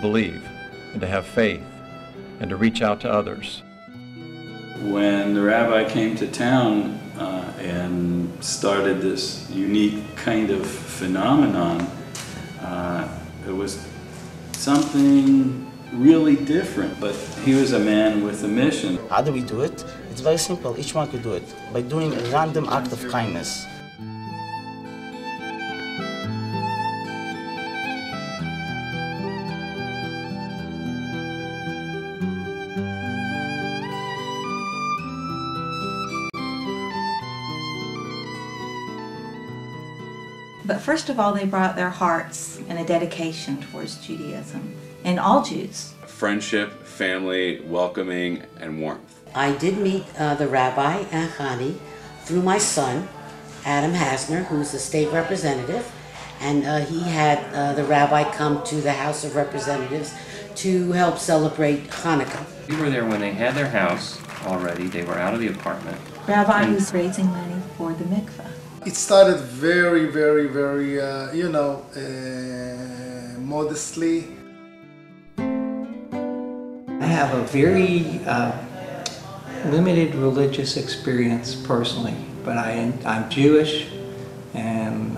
believe and to have faith and to reach out to others. When the rabbi came to town and started this unique kind of phenomenon, it was something really different, but he was a man with a mission. How do we do it? It's very simple. Each one could do it by doing a random act of kindness. But first of all, they brought their hearts and a dedication towards Judaism, and all Jews. Friendship, family, welcoming, and warmth. I did meet the rabbi and Hani through my son, Adam Hasner, who's the state representative, and he had the rabbi come to the House of Representatives to help celebrate Hanukkah. We were there when they had their house already. They were out of the apartment. Rabbi who's raising money for the mikveh. It started very, very, very, modestly. I have a very limited religious experience personally, but I'm Jewish, and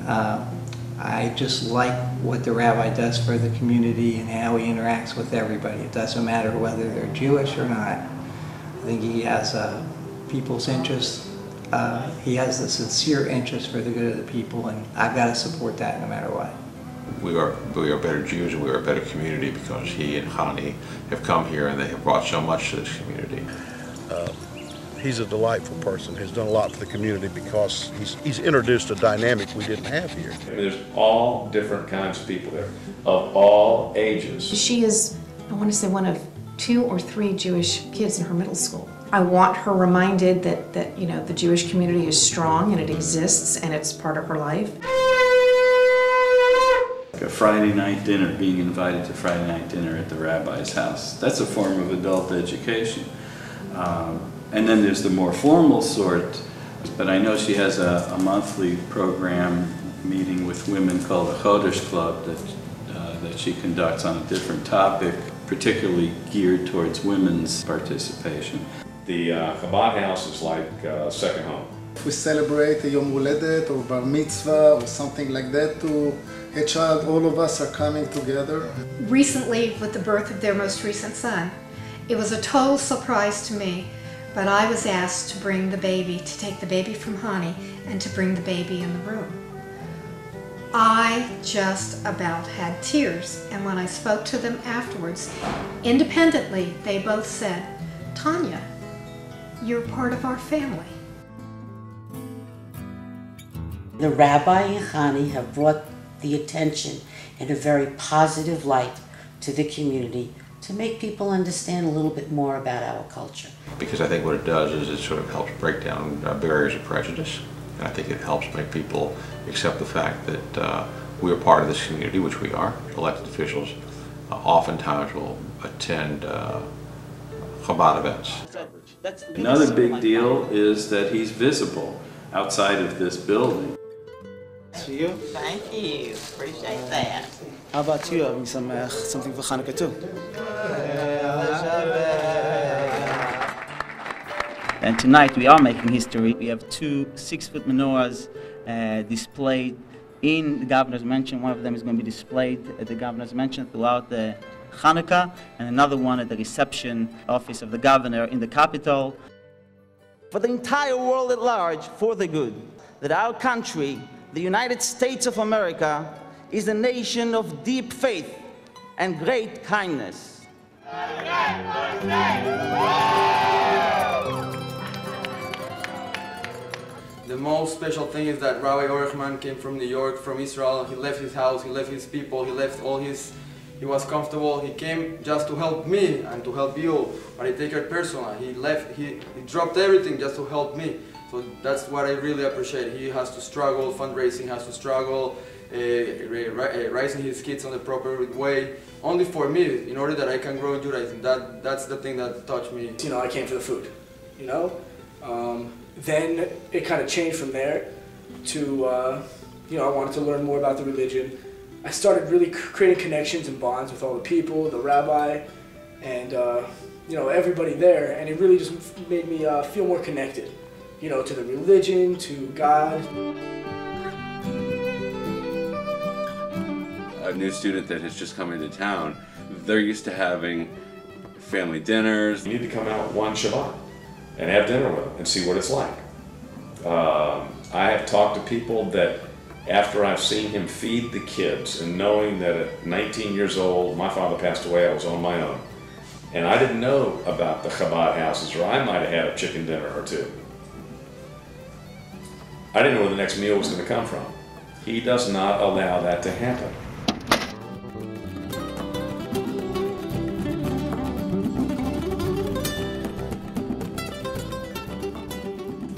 I just like what the rabbi does for the community and how he interacts with everybody. It doesn't matter whether they're Jewish or not. I think he has people's interest. He has a sincere interest for the good of the people, and I've got to support that no matter what. We are better Jews, and we are a better community because he and Hani have come here and they have brought so much to this community. He's a delightful person. He's done a lot for the community because he's introduced a dynamic we didn't have here. I mean, there's all different kinds of people there, of all ages. She is, I want to say, one of 2 or 3 Jewish kids in her middle school. I want her reminded that the Jewish community is strong and it exists and it's part of her life. Like a Friday night dinner, being invited to Friday night dinner at the rabbi's house. That's a form of adult education. And then there's the more formal sort, but I know she has a monthly program meeting with women called the Chodesh Club that she conducts on a different topic, particularly geared towards women's participation. The Chabad house is like a second home. If we celebrate a Yom Huledet or Bar Mitzvah or something like that to a child, all of us are coming together. Recently, with the birth of their most recent son, it was a total surprise to me, but I was asked to bring the baby, to take the baby from Hani and to bring the baby in the room. I just about had tears, and when I spoke to them afterwards, independently, they both said, "Tanya, you're part of our family." The rabbi and Hani have brought the attention in a very positive light to the community to make people understand a little bit more about our culture. Because I think what it does is it sort of helps break down barriers of prejudice. And I think it helps make people accept the fact that we are part of this community, which we are. Elected officials oftentimes will attend Chabad events. Another big deal is that he's visible outside of this building. To you? Thank you. Appreciate that. How about you? Having something for Hanukkah too? And tonight we are making history. We have 2 6-foot menorahs displayed in the governor's mansion. One of them is going to be displayed at the governor's mansion throughout the Hanukkah, and another one at the reception office of the governor in the capital. For the entire world at large, for the good, that our country, the United States of America, is a nation of deep faith and great kindness. The most special thing is that Rabbi Orechman came from New York, from Israel. He left his house, he left his people, he left all his... He was comfortable. He came just to help me and to help you, but he take it personal. He left, he dropped everything just to help me. So that's what I really appreciate. He has to struggle, fundraising has to struggle, raising his kids on the proper way, only for me, in order that I can grow in Judaism. That's the thing that touched me. You know, I came for the food, you know? Then it kind of changed from there to, you know, I wanted to learn more about the religion. I started really creating connections and bonds with all the people, the rabbi, and you know, everybody there, and it really just made me feel more connected, you know, to the religion, to God. A new student that has just come into town, they're used to having family dinners. You need to come out one Shabbat and have dinner with them and see what it's like. I have talked to people that after I've seen him feed the kids and knowing that at 19 years old, my father passed away, I was on my own. And I didn't know about the Chabad houses, or I might have had a chicken dinner or two. I didn't know where the next meal was going to come from. He does not allow that to happen.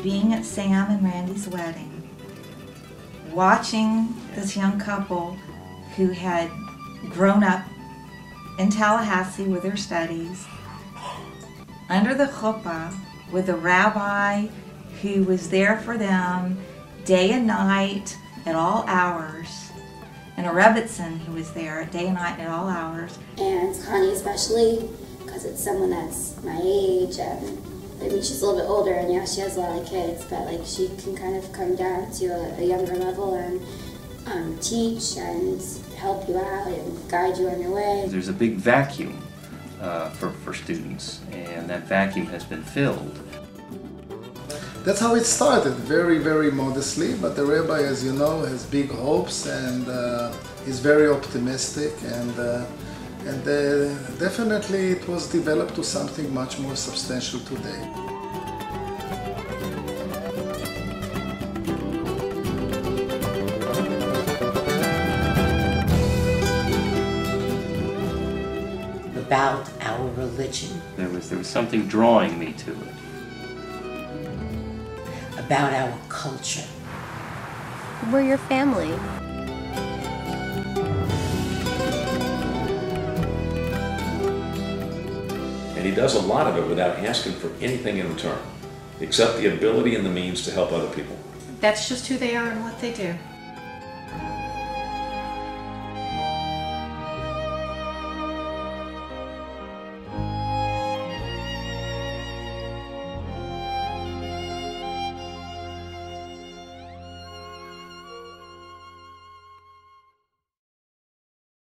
Being at Sam and Randy's wedding, watching this young couple who had grown up in Tallahassee with their studies, under the chuppah with a rabbi who was there for them day and night at all hours, and a rebbitzin who was there day and night at all hours. And Connie especially, because it's someone that's my age, and I mean, she's a little bit older, and yeah, she has a lot of kids, but like she can kind of come down to a younger level and teach and help you out and guide you on your way. There's a big vacuum for students, and that vacuum has been filled. That's how it started, very, very modestly, but the rabbi, as you know, has big hopes and is very optimistic, and definitely it was developed to something much more substantial today. About our religion. There was something drawing me to it. About our culture. We're your family. And he does a lot of it without asking for anything in return, except the ability and the means to help other people. That's just who they are and what they do.